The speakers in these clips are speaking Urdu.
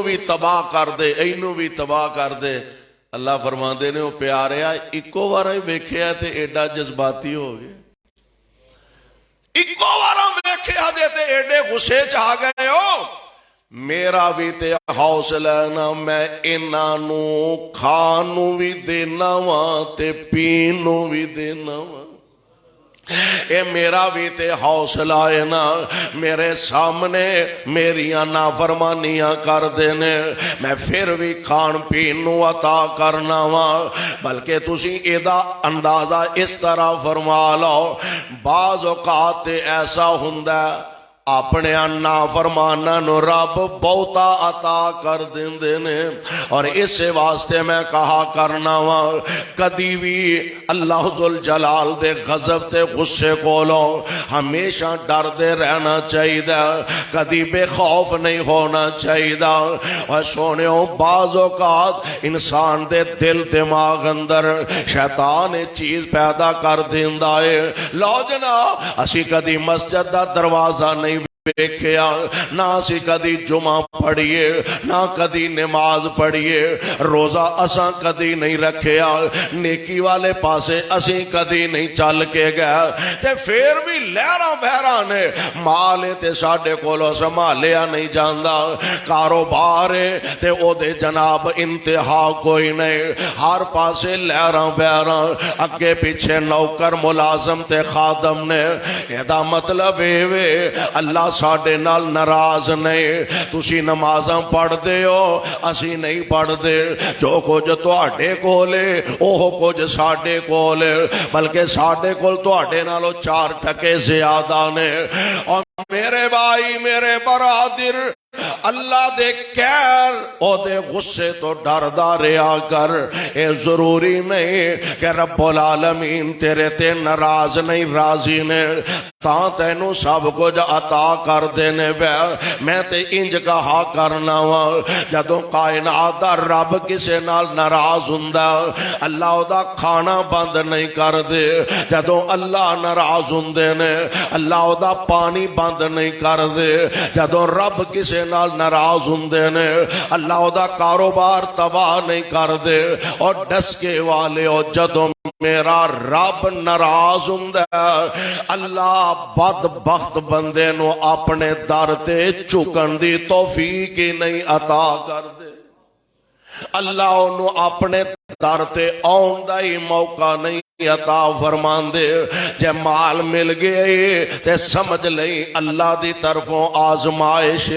بھی تباہ کر دے اینو بھی تباہ کر دے. اللہ فرماندے نے او پیاریا اکو وارا ہی ویکھیا تے ایڈا جذباتی ہو گئے, اکو وارا ویکھیا دے تے ایڈے غصے چ آ گئے ہو. میرا بھی تے حوصلہ نا, میں انہاں نو کھان نو بھی دینا وا تے پین نو بھی دینا وا. اے میرا بھی تے حوصلہ ہے نا, میرے سامنے میریاں نافرمانیاں کر دینے, میں پھر بھی کھان پین نو عطا کرنا وا. بلکہ تسی ایدہ اندازہ اس طرح فرما لو, بعض اوقات ایسا ہوندا ہے اپنے نافرماناں نو رب بہتا عطا کر دیندے نے. اور اس واسطے میں کہا کرنا وا, کدی بھی اللہ ذوالجلال دے غضب تے غصے کولوں ہمیشہ ڈر دے رہنا چاہیے, کدی بے خوف نہیں ہونا چاہیے. اور سونیوں بعض اوقات انسان دے دل دماغ اندر شیطان چیز پیدا کر دیندا ہے. لو جناب اسی کدی مسجد دا دروازہ نہیں دیکھیا, نہ اسی کدی جمعہ پڑھیے, نہ کدی نماز پڑھیے, روزہ اساں کدی نہیں رکھیا, نیکی والے پاسے اسی کدی نہیں چل کے گئے, تے پھر بھی لہراں بہراں نے مال تے ساڈے کولوں سنبھالیا نہیں جاندا, کاروبار تے او دے جناب انتہا کوئی نہیں, ہر پاسے لہراں بہراں, اگے پیچھے نوکر ملازم تے خادم نے. ایدا مطلب اے اللہ ساڈے نال ناراض نہیں. تسی نمازاں پڑھ دے ہو اسی نہیں پڑھ دے, جو کچھ تواڈے کولے اوہ کچھ ساڈے کولے, بلکہ ساڈے کول تواڈے نالوں 4 ٹکے زیادہ نے. اور میرے بھائی میرے برادر, اللہ دے کہر او دے غصے تو ڈردا رہا کر. اے ضروری نہیں کہ رب العالمین تیرے تے ناراض نہیں راضی نے تاں تینوں سب کچھ عطا کر دینے بے. میں تے انج کہا کرنا وا, جدوں کائنات دا رب کسے نال ناراض ہوندا اللہ او دا کھانا بند نہیں کر دے. جدوں اللہ ناراض ہوندے نے اللہ او دا پانی بند نہیں کر دے. جدوں رب کسے نال ناراض ہوندے نے اللہ او دا کاروبار تباہ نہیں کر دے. اور ڈسکے والے او جدوں میرا رب ناراض ہوندا اللہ بدبخت بندے نو اپنے در تے چکن دی توفیق ہی نہیں عطا کر دے. اللہ انہوں اپنے در تے آن دا ہی موقع نہیں عطا فرمان دے. جے مال مل گئے تے سمجھ لئی اللہ دی طرفوں آزمائش,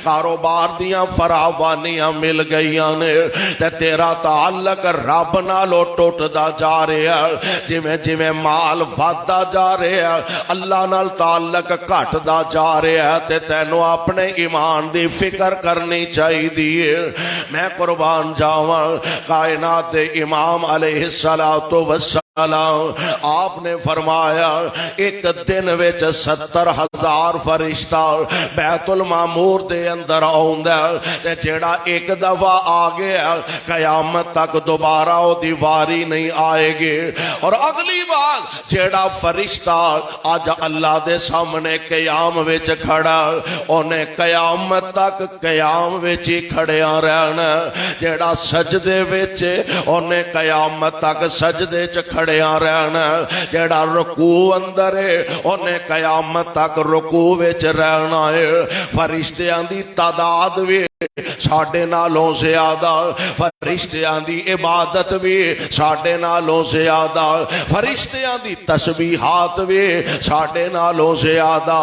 کاروبار دیاں فراوانیاں مل گئیاں نے تے تیرا تعلق رب نالو ٹوٹ دا جا رہے ہیں. جویں مال ودا جا رہے ہیں اللہ نال تعلق گھٹ دا جا رہے ہیں, تے تینوں اپنے ایمان دی فکر کرنی چاہی دیئے. میں قربان جاواں کائنات دے امام علیہ السلام آپ نے فرمایا ایک دن وچ 70,000 فرشتہ بیت المعمور دے اندر آوندا تے جیڑا ایک دفعہ آ گیا قیامت تک دوبارہ او دی واری نہیں آئے گی. اور اگلی بار جیڑا فرشتہ آج اللہ دے سامنے قیام وچ کھڑا اونے قیامت تک قیام وچ ہی کھڑیاں رہنا. جیڑا سجدے وچ اونے قیامت تک سجدے چ کھڑیاں رہنا. جیڑا رکوع اندر ہے انہیں قیامت تک رکوع وچ رہنا ہے. فرشتیاں دی تعداد بھی ساڑھے نالوں زیادہ, فرشتیاں دی عبادت بھی ساڑھے نالوں زیادہ, فرشتیاں دی تسبیحات بھی ساڑھے نالوں زیادہ.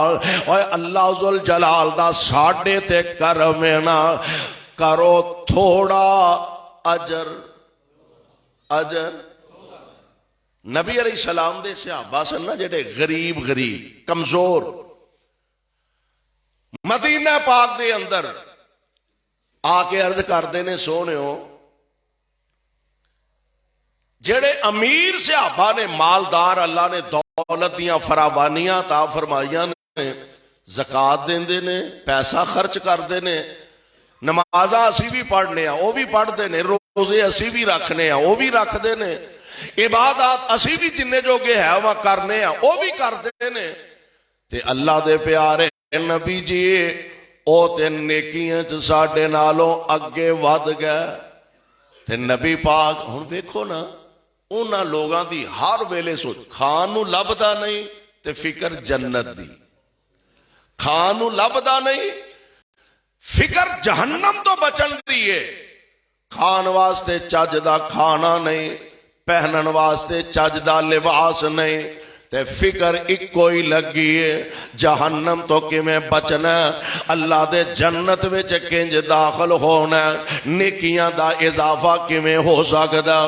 اور اللہ ذوالجلال دا ساڑھے تے کرمینا کرو تھوڑا اجر. نبی علیہ السلام دے صحابہ سن نا جڑے غریب کمزور, مدینہ پاک دے اندر آ کے عرض کردے نے سونےو جڑے امیر صحابہ نے مالدار اللہ نے دولت دیاں فراوانیاں عطا فرمائیاں نے, زکات دیندے نے, پیسہ خرچ کردے نے, نمازاں اسی بھی پڑھنے ہیں وہ بھی پڑھتے نے, روزے اسی بھی رکھنے ہیں وہ بھی رکھتے نے, عبادات اسی بھی جننے جو گے ہے وہ کرنے ہیں وہ بھی کرتے نے. تے اللہ دے پیارے نبی جی او تے نیکیاں چ ساڈے نالوں اگے ود گئے تے نبی پاک ہن ویکھو نا انہاں لوگاں دی ہر ویلے سوچ کھان نو لبدا نہیں تے فکر جنت دی کھان نو لبدا نہیں فکر جہنم تو بچن دی ہے کھان واسطے چج دا کھانا نہیں پہنن واسطے چج دا لباس نہیں تے فکر ایکو ہی لگی ہے جہنم تو کیویں بچنا اللہ دے جنت وچ کنج داخل ہونا نیکیاں دا اضافہ کیویں ہو سکدا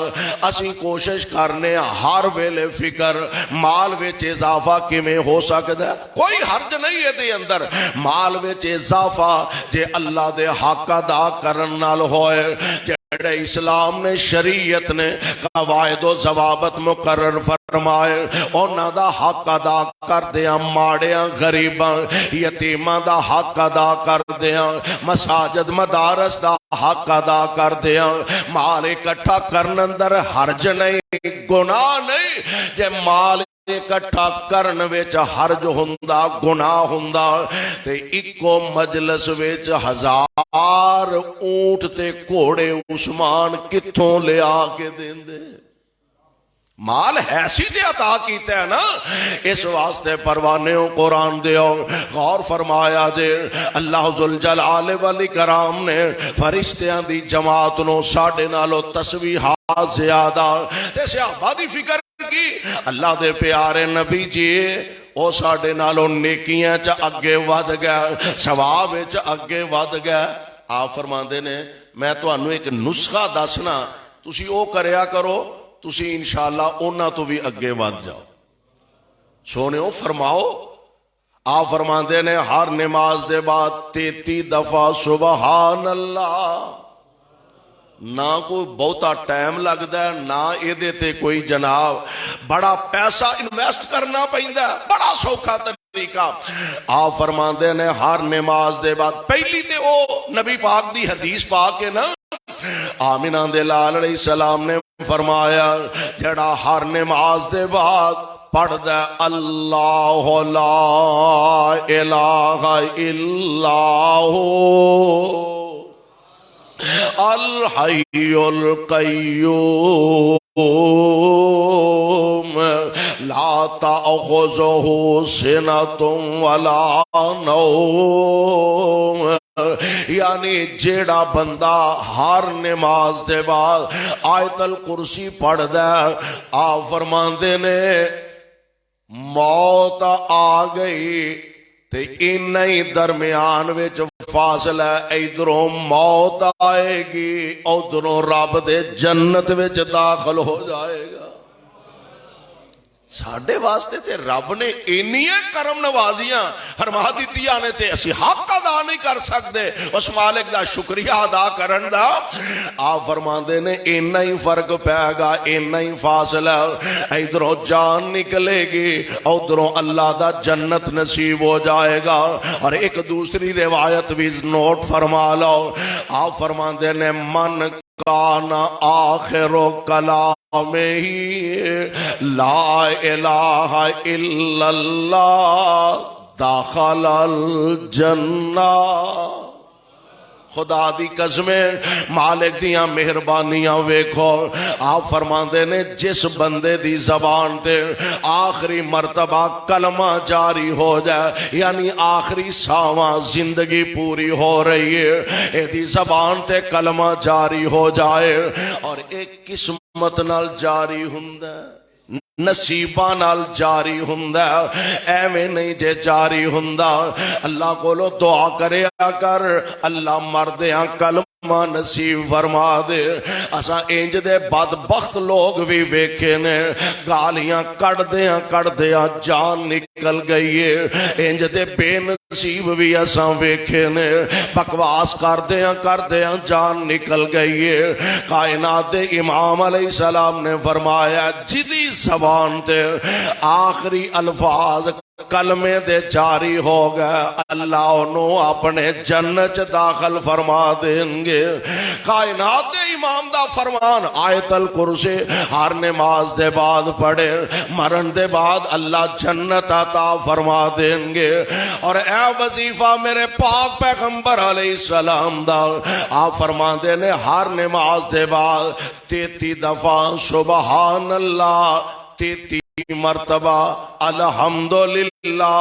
اسی کوشش کرنے ہر ویلے فکر مال وچ اضافہ کیویں ہو سکدا کوئی حرج نہیں ہے دے اندر مال وچ اضافہ جے اللہ دے حق ادا کرن نال ہوئے اسلام نے شریعت نے قواعد و ضوابط مقرر فرمائے انہاں دا حق ادا کر دیاں ماڑیاں غریباں یتیماں دا حق ادا کر دیاں مساجد مدارس دا حق ادا کر دیاں مال اکٹھا کرن اندر حرج نہیں گناہ نہیں جے مال اکٹھا کرن وچ حرج ہوندا گناہ ہوندا تے اکو مجلس وچ 1000 اونٹ تے گھوڑے عثمان کتھوں لے آ کے دیندے مال ایسی دے عطا کیتا ہے نا اس واسطے پروانےوں قرآن دیو غور فرمایا دے اللہ ذوالجلال والاکرام نے فرشتیاں دی جماعت نو ساڈے نالو تسبیحات زیادہ تے صحابہ دی فکر کی اللہ دے پیارے نبی جی او ساڈے نالوں نیکیاں چا اگے ود گیا ثواب چا اگے ود گیا آپ فرماندے نے میں تو انہوں ایک نسخہ دسنا تسی او کریا کرو تسی انشاءاللہ اونا تو بھی اگے ود جاؤ سونے او فرماؤ آپ فرماندے نے ہر نماز دے بعد 33 دفعہ سبحان اللہ نہ کوئی بہتا ٹائم لگتا ہے نہ یہ دیتے کوئی جناب بڑا پیسہ انویسٹ کرنا پہندا ہے بڑا سوکھا طریقہ آپ فرماندے نے ہر نماز دے بعد پہلی تے او نبی پاک دی حدیث پاک ہے نا آمینہ دے لال علیہ السلام نے فرمایا جڑا ہر نماز دے بعد پڑھ دے اللہ لا الہ الا ہو الحی القیوم لا تأخذہ سنۃ ولا نوم یعنی جیڑا بندہ ہر نماز دے بعد آیت الکرسی پڑھ دے آپ فرماندے نے موت آ گئی تے انہی درمیان وچ فاصلہ ادھروں موت آئے گی ادھروں رب دے جنت وچ داخل ہو جائے گا ساڑھے واسطے تے رب نے انہی کرم نوازیاں فرما دیتیاں نے تے اسی حق ادا نہیں کر سکتے اس مالک دا شکریہ ادا کرن دا آپ فرماندے نے انہی فرق پائے گا انہی فاصلہ ادھروں جان نکلے گی ادھروں اللہ دا جنت نصیب ہو جائے گا اور ایک دوسری روایت بھی نوٹ فرما لو آپ فرماندے نے من کان آخر کلام ہی لا الہ الا اللہ داخل الجنہ خدا دی قسمیں مالک دیاں مہربانیاں ویکھو آپ فرماندے نے جس بندے دی زبان تے آخری مرتبہ کلمہ جاری ہو جائے یعنی آخری ساواں زندگی پوری ہو رہی ہے اے دی زبان تے کلمہ جاری ہو جائے اور ایک قسمت نال جاری ہوندا نصیبہ نال جاری ہوندا ایویں نہیں جے جاری ہوندا اللہ کولو دعا کرے کر اللہ مردیاں کلمہ نصیب فرما دے اسا انج دے بدبخت لوگ بھی ویکھے نے گالیاں کڑ دیاں جان نکل گئی ہے انج دے بے نصیب بھی اسا ویکھے نے بکواس کر دیاں جان نکل گئی ہے کائنات دے امام علیہ السلام نے فرمایا جدی زبان تے آخری الفاظ کلمے دے جاری ہو گئے اللہ انہوں اپنے جنت داخل فرما دیں گے۔ کائنات دے امام دا فرمان آیت الکرسی ہر نماز دے بعد پڑھے، مرن دے بعد اللہ جنت عطا فرما دیں گے۔ اور اے وظیفہ میرے پاک پیغمبر علیہ السلام دا آپ فرما دے نے ہر نماز دے بعد 33 دفعہ سبحان اللہ، 33 مرتبہ الحمدللہ،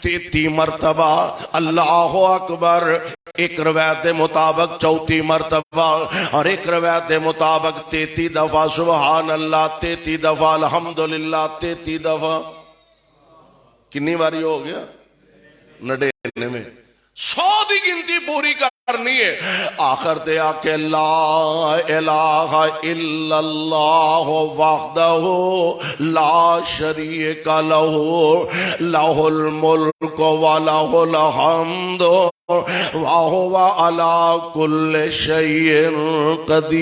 33 مرتبہ اللہ اکبر، ایک روایت مطابق 34 مرتبہ اور ایک روایت مطابق 33 دفعہ سبحان اللہ، 33 دفعہ الحمدللہ، 33 دفعہ کنی باری ہو گیا 99 میں 100 دی گنتی پوری کرنی ہے۔ آخر دے آکے لا الہ الا اللہ وحدہ لا شریک لہ لہ الملک و لہ الحمد وہو علی کل شیء قدیر۔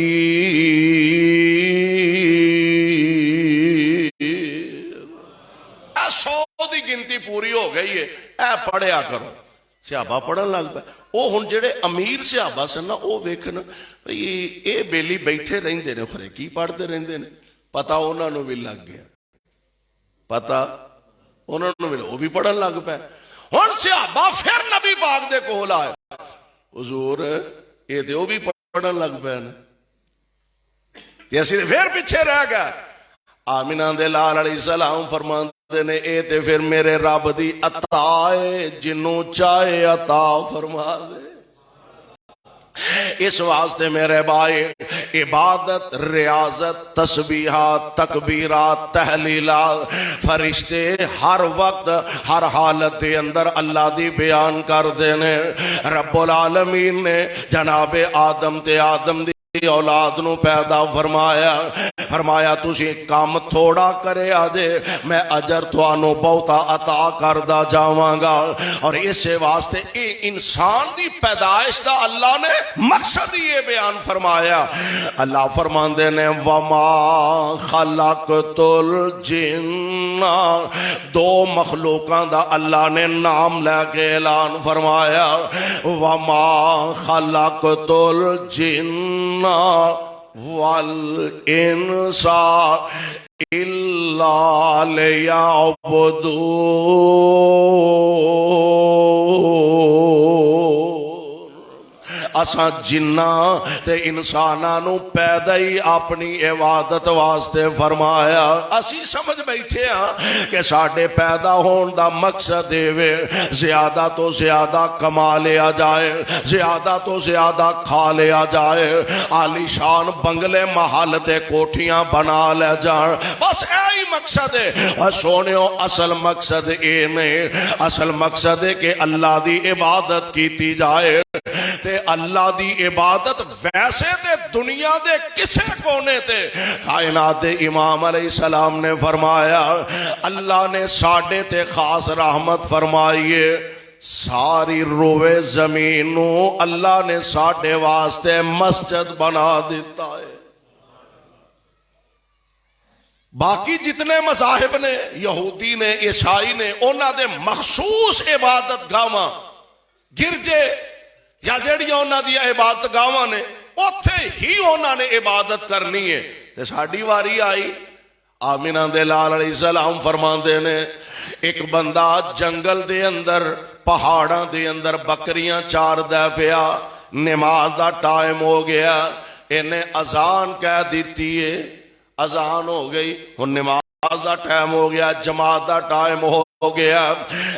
اے 100 دی گنتی پوری ہو گئی ہے، اے پڑھیا کرو۔ صحابہ پڑھن لگ پہ وہ ہن جڑے امیر صحابہ سن نا وہ ویکھن اے بیلی بیٹھے رہندے نے خرے کی پڑھتے رہندے نے، پتہ انہاں نوں بھی لگ گیا، پتہ انہاں نوں بھی وہ بھی پڑھن لگ پے۔ ہن صحابہ پھر نبی پاک دے کول آئے، حضور اے تے وہ بھی پڑھن لگ پے نے تے اسی پھر پیچھے رہ گئے۔ آمینہ دے لال علیہ السلام فرماندے نے اے تے پھر میرے رب دی عطا ہے، جنوں چاہے عطا فرما دے۔ اس واسطے میرے بھائی عبادت، ریاضت، تسبیحات، تکبیرات، تحلیلات فرشتے ہر وقت ہر حالت دے اندر اللہ دی بیان کر دینے۔ رب العالمین نے جناب آدم تے آدم دی اولاد نو پیدا فرمایا تسی کام تھوڑا کرے آدے میں اجر توانو بہتا عطا کردہ جاواں گا۔ اور اسے واسطے اے انسان دی پیدائش دا اللہ نے مقصد یہ بیان فرمایا۔ اللہ فرماندے نے وَمَا خَلَقْتُ الْجِنَّ، دو مخلوقاں دا اللہ نے نام لے کے اعلان فرمایا، وَمَا خَلَقْتُ الْجِنَّ والانس الا لیعبدون۔ اساں جنہ تے انسانانوں پیدا ہی اپنی عبادت واسطے فرمایا۔ اسی سمجھ بیٹھے ہیں کہ ساڑھے پیدا ہون دا مقصد دیوے زیادہ تو زیادہ کما لیا جائے، زیادہ تو زیادہ کھا لیا جائے، عالی شان بنگلے محل تے کوٹھیاں بنا لے جائیں، بس ایہی مقصد ہے۔ اور سونیو اصل مقصد اے نہیں، اصل مقصد ہے کہ اللہ دی عبادت کیتی جائے تے اللہ دی عبادت ویسے تے دنیا دے کسے کونے تے کائنات دے امام علیہ السلام نے فرمایا اللہ نے ساڑھے تے خاص رحمت فرمائیے، ساری روے زمینوں اللہ نے ساڑھے واسطے مسجد بنا دیتا ہے۔ باقی جتنے مذاہب نے، یہودی نے، عیسائی نے، انہاں دے مخصوص عبادت گاواں گرجے یا جڑیاں انہاں دی عبادت گاواں نے اوتھے ہی انہاں نے عبادت کرنی ہے۔ تے ساڈی واری آئی، آمینہ دے لال علیہ السلام فرماندے نے ایک بندہ جنگل دے اندر پہاڑاں دے اندر بکریاں چار دے پیا، نماز دا ٹائم ہو گیا، انہیں اذان کہہ دیتی ہے، اذان ہو گئی، ہن نماز دا ٹائم ہو گیا، جماعت دا ٹائم ہو گیا،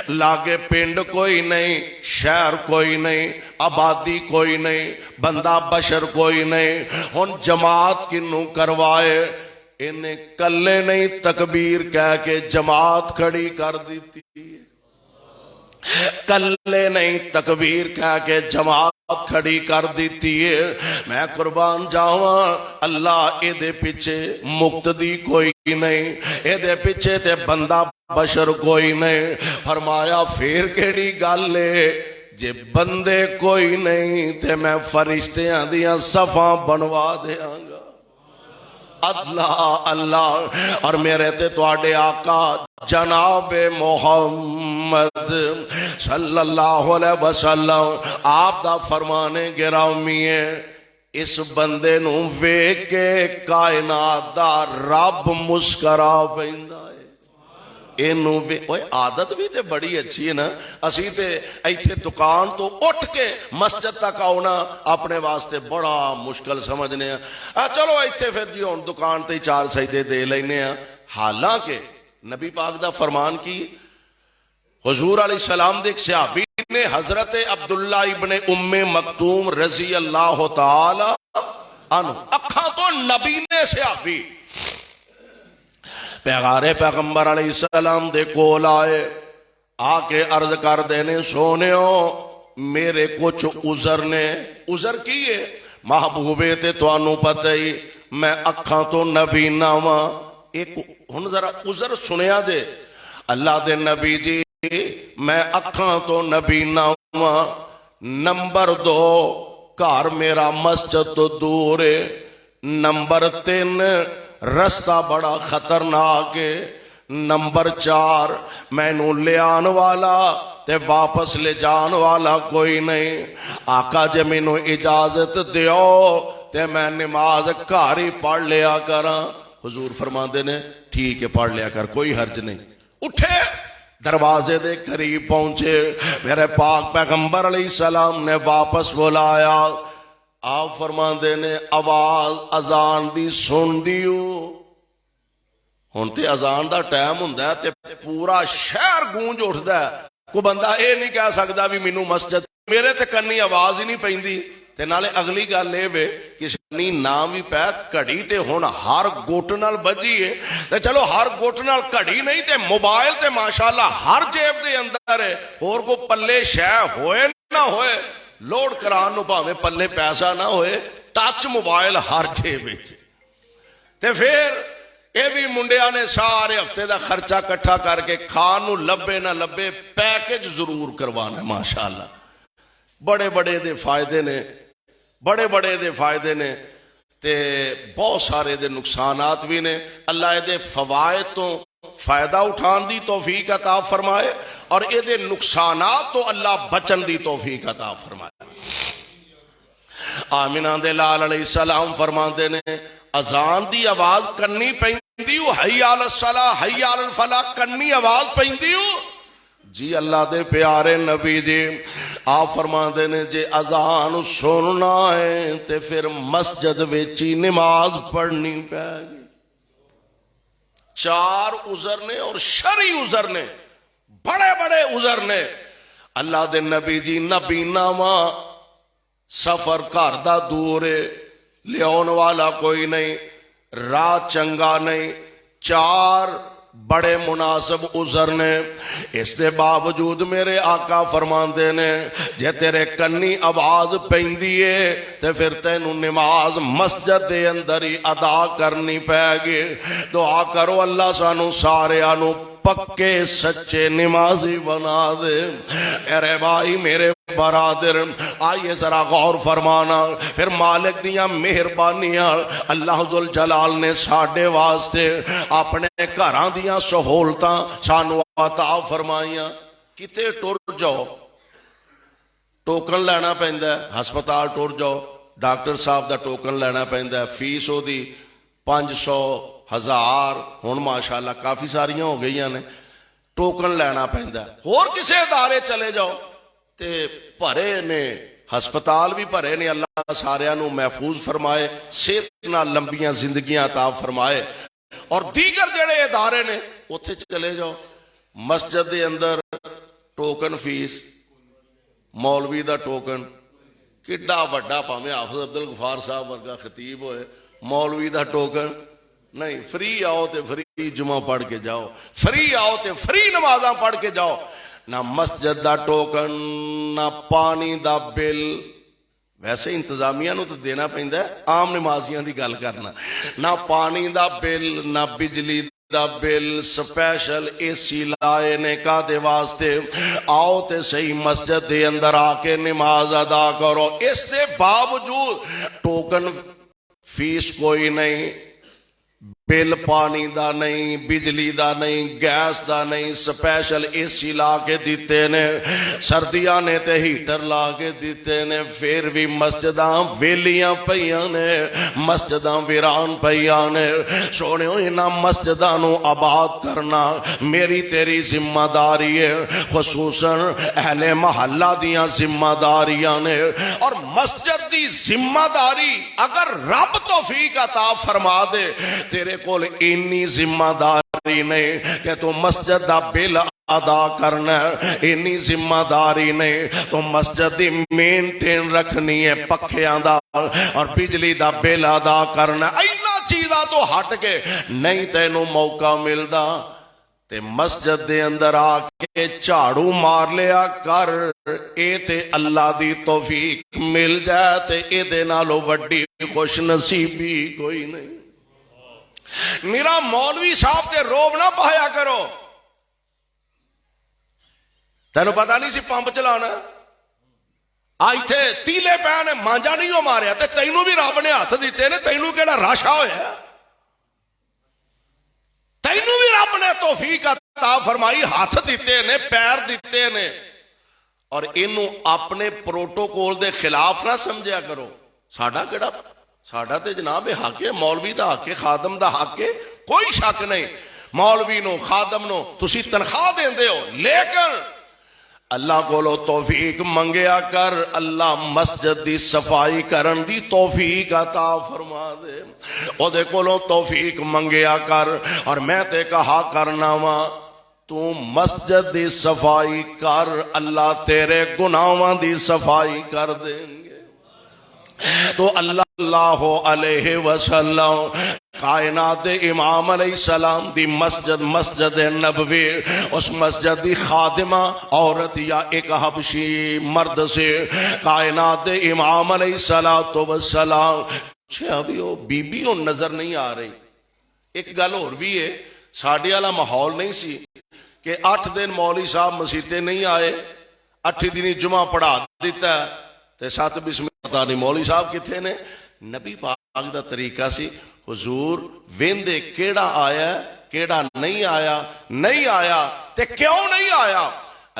لاگے پنڈ کوئی نہیں، شہر کوئی نہیں، آبادی کوئی نہیں، بندہ بشر کوئی نہیں، ہن جماعت کنوں کروائے، انہیں کلے نہیں تکبیر کہہ کے جماعت کھڑی کر دیتی ہے، کلے نہیں تکبیر کہہ کے جماعت کھڑی کر دیتی ہے۔ میں قربان جاواں اللہ اے دے پیچھے مقتدی کوئی نہیں، اے دے پیچھے تے بندہ بشر کوئی نہیں۔ فرمایا پھر کیڑی گل ہے جے بندے کوئی نہیں تے میں فرشتیاں دیاں صفاں بنوا دیاں گا۔ اللہ اللہ اور میرے تے تواڈے آقا جناب محمد صلی اللہ علیہ وسلم آپ دا فرمانے گرامی ہے اس بندے نو ویکھ کے کائنات دا رب مسکرا پیندا ہے اینو عادت بھی تے بڑی اچھی ہے نا اسی تے ایتھے دکان تو اٹھ کے مسجد تک آنا اپنے واسطے بڑا مشکل سمجھنے ہیں چلو ایتھے پھر جی ہن دکان تے 4 سجدے دے لینے ہیں حالانکہ نبی پاک دا فرمان کی حضور علیہ السلام دے ایک صحابی نے حضرت عبداللہ ابن ام مکتوم رضی اللہ تعالی عنہ اکھاں تو نبی نے صحابی پیغمبر علیہ السلام دے کول آئے آ کے عرض کر دینے سونےو میرے کچھ عذر نے عذر کیے محبوبے تے توانو پتہ ہی میں اکھاں تو نبی ناواں ایک ہن ذرا عذر سنیا دے اللہ دے نبی جی میں اکھاں تو نبی ناواں نمبر 2 گھر میرا مسجد تو دور ہے نمبر 3 رستہ بڑا خطرناک ہے نمبر 4 مینوں لے آن والا تے واپس لے جان والا کوئی نہیں آقا جے مینوں اجازت دیو تے میں نماز گھر ہی پڑھ لیا کراں حضور فرماندے نے ٹھیک ہے پڑھ لیا کر کوئی حرج نہیں اٹھے دروازے دے قریب پہنچے میرے پاک پیغمبر علیہ السلام نے واپس بلایا آپ فرماندے نے آواز اذان دی سن دیو ہن تے اذان دا ٹائم ہوندا ہے تے پورا شہر گونج اٹھدا ہے کوئی بندہ اے نہیں کہہ سکدا بھی مینوں مسجد میرے تے کنی آواز ہی نہیں پیندی تے نالے اگلی گل اے وے کسی کنی نام بھی پے گھڑی تے ہن ہر گٹ نال بجی ہے تے چلو ہر گٹ نال گھڑی نہیں تے موبائل تے ماشاءاللہ ہر جیب دے اندر ہے اور کو پلے شے ہوئے نہ ہوئے لوڈ کران نو پاویں پلے پیسہ نہ ہوئے ٹچ موبائل ہر جیب وچ تے پھر اے بھی منڈیاں نے سارے ہفتے دا خرچہ کٹھا کر کے کھان نو لبے نہ لبے پیکج ضرور کروانا ہے ماشاءاللہ بڑے بڑے دے فائدے نے بڑے بڑے دے فائدے نے تے بہت سارے دے نقصانات بھی نے اللہ دے فوائد تو فائدہ اٹھان دی توفیق عطا فرمائے اور اے دے نقصانات تو اللہ بچن دی توفیق عطا فرمائے آمینہ دے لال علیہ السلام فرماندے نے اذان دی آواز کنی پیندیو حی علی الصلاۃ حی علی الفلاح کنی آواز پیندیو جی اللہ دے پیارے نبی جی آپ فرماندے نے جے اذان سننا ہے تے پھر مسجد وچی نماز پڑھنی پے گی 4 عذر نے اور شرعی عذر نے بڑے بڑے عذر نے اللہ دے نبی جی نبی ناواں سفر گھر دا دور ہے لیاون والا کوئی نہیں راہ چنگا نہیں 4 بڑے مناسب عذر نے اس دے باوجود میرے آقا فرماندے نے جے تیرے کنی آواز پیندی ہے تے پھر تینوں نماز مسجد دے اندر ہی ادا کرنی پے گی دعا کرو اللہ سانو سارے آنو پکے سچے نمازی بنا دے میرے بھائی میرے برادر آئیے ذرا غور فرمانا پھر مالک دیاں مہربانیاں اللہ ذوالجلال نے ساڈے واسطے اپنے گھراں دیاں سہولتاں سانو عطا فرمائیاں کتے ٹر جاؤ ٹوکن لینا پیندا ہے ہسپتال ٹر جاؤ ڈاکٹر صاحب دا ٹوکن لینا پیندا ہے فیس ہو دی 500 1000 ہن ماشاءاللہ کافی ساریاں ہو گئی نے ٹوکن لینا پیندا ہے اور کسے ادارے چلے جاؤ تے بھرے نے ہسپتال بھی بھرے نے اللہ ساریاں نو محفوظ فرمائے صحت نال لمبیاں زندگیاں عطا فرمائے اور دیگر جڑے ادارے نے اوتھے چلے جاؤ مسجد دے اندر ٹوکن فیس مولوی دا ٹوکن کڈا وڈا پاویں حافظ عبدالغفار صاحب ورگا خطیب ہوئے مولوی دا ٹوکن نہیں فری آؤ تے فری جمعہ پڑھ کے جاؤ فری آؤ تے فری نمازاں پڑھ کے جاؤ نہ مسجد دا ٹوکن نہ پانی دا بل ویسے انتظامیہ نو تو دینا پیندا ہے عام نمازیاں دی گل کرنا نہ پانی دا بل نہ بجلی دا بل سپیشل اے سی لائے نے کا دے واسطے آؤ تے صحیح مسجد دے اندر آ کے نماز ادا کرو اس دے باوجود ٹوکن فیس کوئی نہیں ਬਿੱਲ ਪਾਣੀ ਦਾ ਨਹੀਂ, ਬਿਜਲੀ ਦਾ ਨਹੀਂ, ਗੈਸ ਦਾ ਨਹੀਂ, ਸਪੈਸ਼ਲ ਏਸੀ ਲਾ ਕੇ ਦਿੱਤੇ ਨੇ, ਸਰਦੀਆਂ ਨੇ ਤੇ ਹੀਟਰ ਲਾ ਕੇ ਦਿੱਤੇ ਨੇ, ਫਿਰ ਵੀ ਮਸਜਿਦਾਂ ਵੇਲੀਆਂ ਪਈਆਂ ਨੇ, ਮਸਜਿਦਾਂ ਵੀਰਾਨ ਪਈਆਂ ਨੇ। ਸੋਹਣਿਓ, ਇਹਨਾਂ ਮਸਜਿਦਾਂ ਨੂੰ ਆਬਾਦ ਕਰਨਾ ਮੇਰੀ ਤੇਰੀ ਜ਼ਿੰਮੇਦਾਰੀ ਹੈ, ਖਸੂਸਨ ਅਹਲੇ ਮਹੱਲਾ ਦੀਆਂ ਜ਼ਿੰਮੇਦਾਰੀਆਂ ਨੇ। اور مسجد دی ذمہ داری اگر رب توفیق عطا فرما دے، تیرے کول اینی ذمہ داری نہیں کہ تو مسجد دا بل ادا کرنا، اینی ذمہ داری نہیں تو مسجد دی مینٹین رکھنی ہے، پکھیاں دا اور بجلی دا بل ادا کرنا، اینا چیزاں تو ہٹ کے نہیں تینوں موقع ملدا تے مسجد دے اندر آ کے جھاڑو مار لیا کر، اے تے اللہ دی توفیق مل جائے تے اے دے نالو وڈی خوش نصیبی کوئی نہیں۔ میرا مولوی صاحب تے روب نہ پایا کرو، تینوں پتہ نہیں سی پمپ چلانا، آئی تھے تیلے پہنے مانجا نہیں ہو ماریا تے تینوں بھی رب نے ہاتھ دیتے نے، تینوں کہنا راشا ہویا ہے، تینوں بھی رب نے توفیق عطا فرمائی، ہاتھ دیتے نے، پیر دیتے نے، اور انہوں اپنے پروٹوکول دے خلاف نہ سمجھیا کرو۔ ساڑھا کیڑا، ساڑھا تے جناب حق ہے، مولوی دا حق ہے، خادم دا حق ہے، کوئی شک نہیں، مولوی نو خادم نو تسی تنخواہ دین دے ہو، لیکن اللہ کولو توفیق منگیا کر، اللہ مسجد دی صفائی کرن دی توفیق عطا فرما دے، او دے کولو توفیق منگیا کر۔ اور میں تے کہا کرنا وا تو مسجد دی صفائی کر، اللہ تیرے گناہاں دی صفائی کر دیں گے۔ تو اللہ علیہ وسلم کائنات امام علیہ السلام دی مسجد، مسجد نبوی، اس مسجد دی خادمہ عورت یا ایک حبشی مرد سے کائنات امام علیہ السلام ابھی وہ بی بی ہوں نظر نہیں آ رہی۔ ایک گل اور بھی ہے، ساڑھے والا ماحول نہیں سی کہ 8 دن مولوی صاحب مسیطے نہیں آئے، 8 دن جمعہ پڑھا دیتا ہے تے 7 بسم پتہ نہیں مولوی صاحب کتھے نے۔ نبی پاک دا طریقہ سی، حضور ویندے کیڑا آیا کیڑا نہیں آیا، نہیں آیا تے کیوں نہیں آیا۔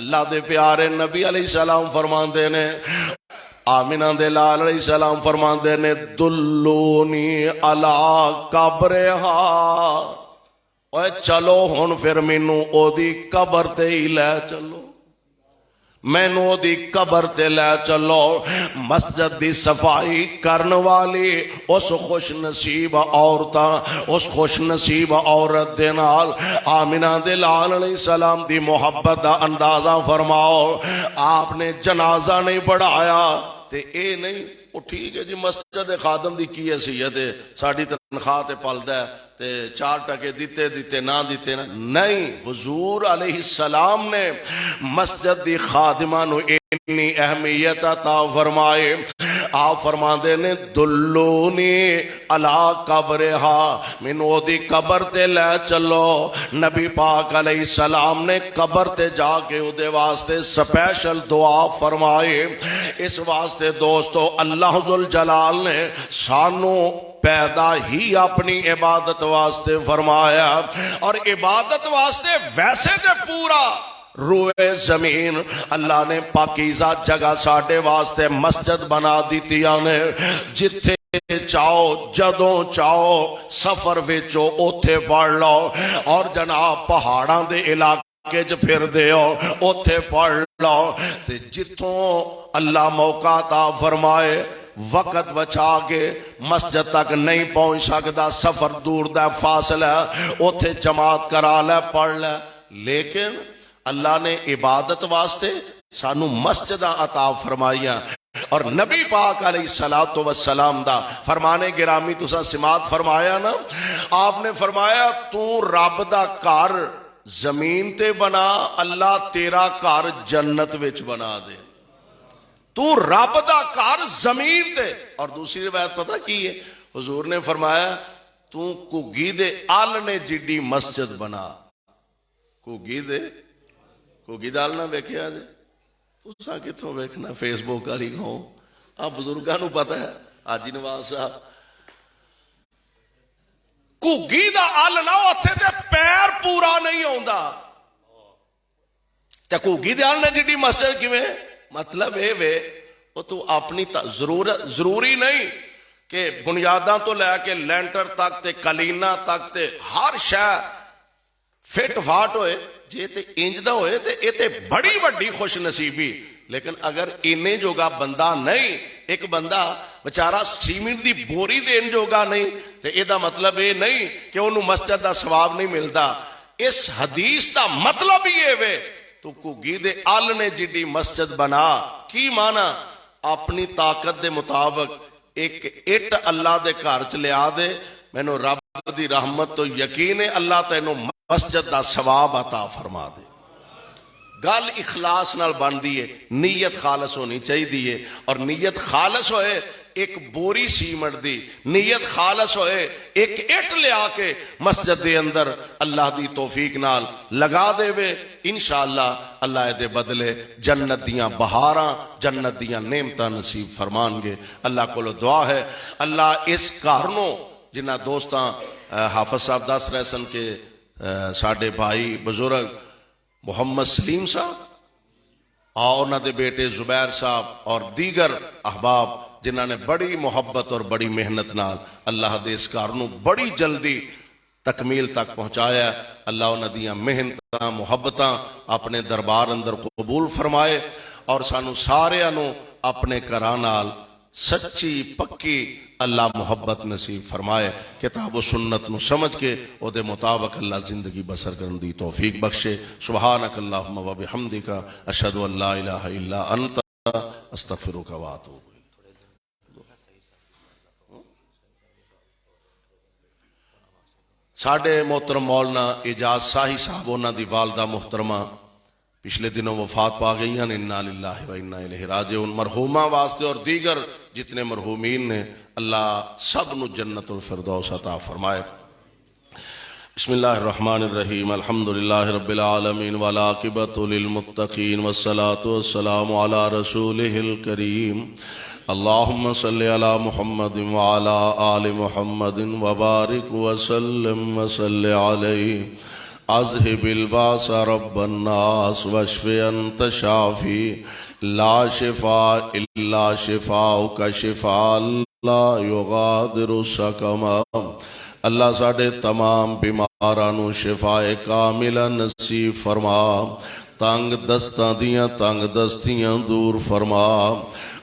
اللہ دے پیارے نبی علیہ السلام فرماندے نے، آمینہ دے لال علیہ السلام فرماندے نے، دلونی علی قبرہا، اوے چلو ہن پھر مینوں او دی قبر تے ہی لے چلو، مینوں دی قبر تے لے چلو۔ مسجد دی صفائی کرن والی اس خوش نصیب عورتاں، اس خوش نصیب عورت دے نال آمینہ دے لال علیہ السلام دی محبت دا اندازہ فرماؤ۔ آپ نے جنازہ نہیں پڑھایا تے اے نہیں وہ ٹھیک ہے جی مسجد خادم دی کی حیثیت ہے، ساڑی تنخواہ تے پلدا ہے تے 4 ٹکے دیتے دیتے نہ دیتے نہ، نہیں، حضور علیہ السلام نے مسجد دی خادمہ نو اتنی اہمیت عطا فرمائے، آپ فرماندے نے دلونی علی قبرہا، مینوں دی قبر تے لے چلو۔ نبی پاک علیہ السلام نے قبر تے جا کے او دے واسطے سپیشل دعا فرمائے۔ اس واسطے دوستو اللہ ذوالجلال نے سانو پیدا ہی اپنی عبادت واسطے فرمایا، اور عبادت واسطے ویسے تے پورا روئے زمین اللہ نے پاکیزہ جگہ ساڑھے واسطے مسجد بنا دیتی آنے، جتھے چاہو جدوں چاہو سفر وچو اوتھے پڑھ لو، اور جناب پہاڑاں دے علاقے جو پھر دے ہو اوتھے پڑھ لو، تے جتھوں اللہ موقع عطا فرمائے وقت بچا کے مسجد تک نہیں پہنچ سکتا، سفر دور دا فاصلہ اوتھے جماعت کرا لے پڑھ لے، لیکن اللہ نے عبادت واسطے سانو مسجدہ عطا فرمائیاں۔ اور نبی پاک علیہ السلام دا فرمانے گرامی تسا سماعت فرمایا نا، آپ نے فرمایا تو رب دا گھر زمین تے بنا، اللہ تیرا گھر جنت وچ بنا دے۔ تو رب دا گھر زمین تے، اور دوسری روایت پتہ کی ہے، حضور نے فرمایا تو کگی دے آلنے جڈی مسجد بنا، کگی دے آلنا بیکھے آجے، تسا کتوں بیکھنا فیس بک والی گھوں، آپ بزرگاں نو پتہ ہے، حاجی نواز صاحب ਘੁੱਗੀ ਦਾ ਅੱਲ ਨਾ ਉੱਥੇ ਤੇ ਪੈਰ ਪੂਰਾ ਨਹੀਂ ਆਉਂਦਾ। ਤੇ ਘੁੱਗੀ ਦੇ ਅੱਲ ਨੇ ਜਿੱਡੀ ਮਸਜਿਦ ਕਿਵੇਂ? ਮਤਲਬ ਇਹ ਵੇ ਉਹ ਤੂੰ ਆਪਣੀ ਜ਼ਰੂਰੀ ਨਹੀਂ کہ بنیاداں تو لے کے لینٹر تک تے کلینا تک تے ہر شے فٹ فاٹ ہوئے، جے تے انج دا ہوئے تے اے تے بڑی بڑی خوش نصیبی. لیکن اگر انے جوگا بندہ نہیں، ایک بندہ بچارہ سیمنٹ دی بوری دین جوگا نہیں، تے اے دا مطلب اے نہیں کہ انہوں مسجد دا ثواب نہیں ملتا. اس حدیث دا مطلب یہ وے تو گھی دے آل نے جڑی مسجد بنا کی مانا اپنی طاقت دے مطابق ایک اٹ اللہ دے گھر چ لیا دے، مینوں رب دی رحمت تو یقین ہے اللہ تینوں مسجد دا ثواب عطا فرما دے. گل اخلاص نال بندی ہے، نیت خالص ہونی چاہیے، اور نیت خالص ہوئے ایک بوری سیمنٹ دی، نیت خالص ہوئے ایک اٹ لیا کے مسجد دے اندر اللہ دی توفیق نال لگا دے وے، انشاءاللہ اللہ دے بدلے جنت دیاں بہاراں، جنت دیاں نعمتاں نصیب فرمان گے. اللہ کو دعا ہے اللہ اس کارنوں جنہ دوستاں حافظ صاحب دس رہے سن کے ساڑھے بھائی بزرگ محمد سلیم صاحب اور انہاں دے بیٹے زبیر صاحب اور دیگر احباب جنہ نے بڑی محبت اور بڑی محنت نال اللہ دے اس کارنوں بڑی جلدی تکمیل تک پہنچایا. اللہ انہاں دیاں محنتاں محبتاں اپنے دربار اندر قبول فرمائے اور سانو سارے انو اپنے گھراں نال سچی پکی اللہ محبت نصیب فرمائے. کتاب و سنت نو سمجھ کے او دے مطابق اللہ زندگی بسر کرن دی توفیق بخشے. سبحانک اللہم و بحمدک اشہد ان لا الہ الا انت استغفرک و اتوب. ساڑھے محترم مولانا اعجاز ساہی صاحب انہاں دی والدہ محترمہ پچھلے دنوں وفات پا گئی ہیں، انا للہ و انا الیہ راجعون. مرحومہ واسطے اور دیگر جتنے مرحومین نے اللہ سب نو جنت الفردوس عطا فرمائے. بسم اللہ الرحمن الرحیم. الحمدللہ رب العالمین والعاقبۃ للمتقین والصلاة والسلام علی رسولہ الکریم. اللہم صلی علی محمد وعلی آل محمد وبارک وسلم وصلی علیہ. اذہب الباس رب الناس واشف انت شافی لا شفاء الا شفاؤک شفاء لا یغادر سقما. اللہ ساڑھے تمام بیمارانو شفاء کاملہ نصیب فرما، تنگ دستاں دیاں تنگ دستیاں دور فرما.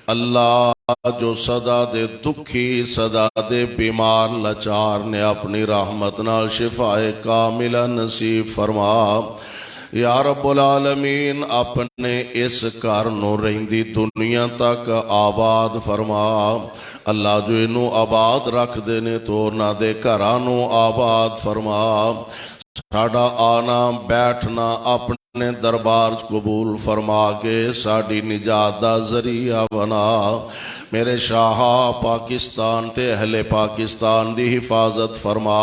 اللہ جو صدا دے دکھی صدا دے بیمار لچار نے اپنی رحمت نال شفاء کاملہ نصیب فرما. یا رب العالمین اپنے اس کارنوں رہندی دنیا تک آباد فرما. اللہ جو انہوں آباد رکھ دینے تو نہ دے کرانوں آباد فرما. ساڑھا آنا بیٹھنا اپنے دربار قبول فرما کے ساڑھی نجات دا ذریعہ بنا. میرے شاہ پاکستان تے اہل پاکستان دی حفاظت فرما.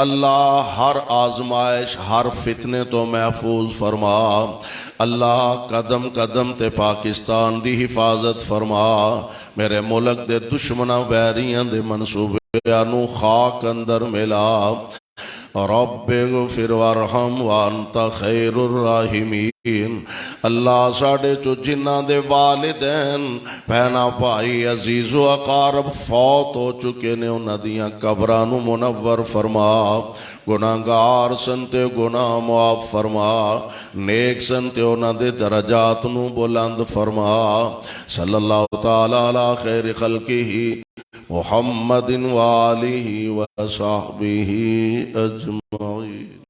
اللہ ہر آزمائش ہر فتنے تو محفوظ فرما. اللہ قدم قدم تے پاکستان دی حفاظت فرما. میرے ملک دے دشمنہ ویریاں دے منصوبیاں خاک اندر ملا. رب اغفر وارحم وانت خیر الراحمین. اللہ ساڑھے چو جنہ دے والدین پہنا بھائی عزیز و اقارب فوت ہو چکے نے انہ دیاں قبرانو منور فرما. گناہگار سنتے گناہ معاف فرما، نیک سنتے انہ دے درجات نو بلند فرما. صلی اللہ تعالی علی خیر خلقہ محمد وآلہ وصحبہ اجمعین.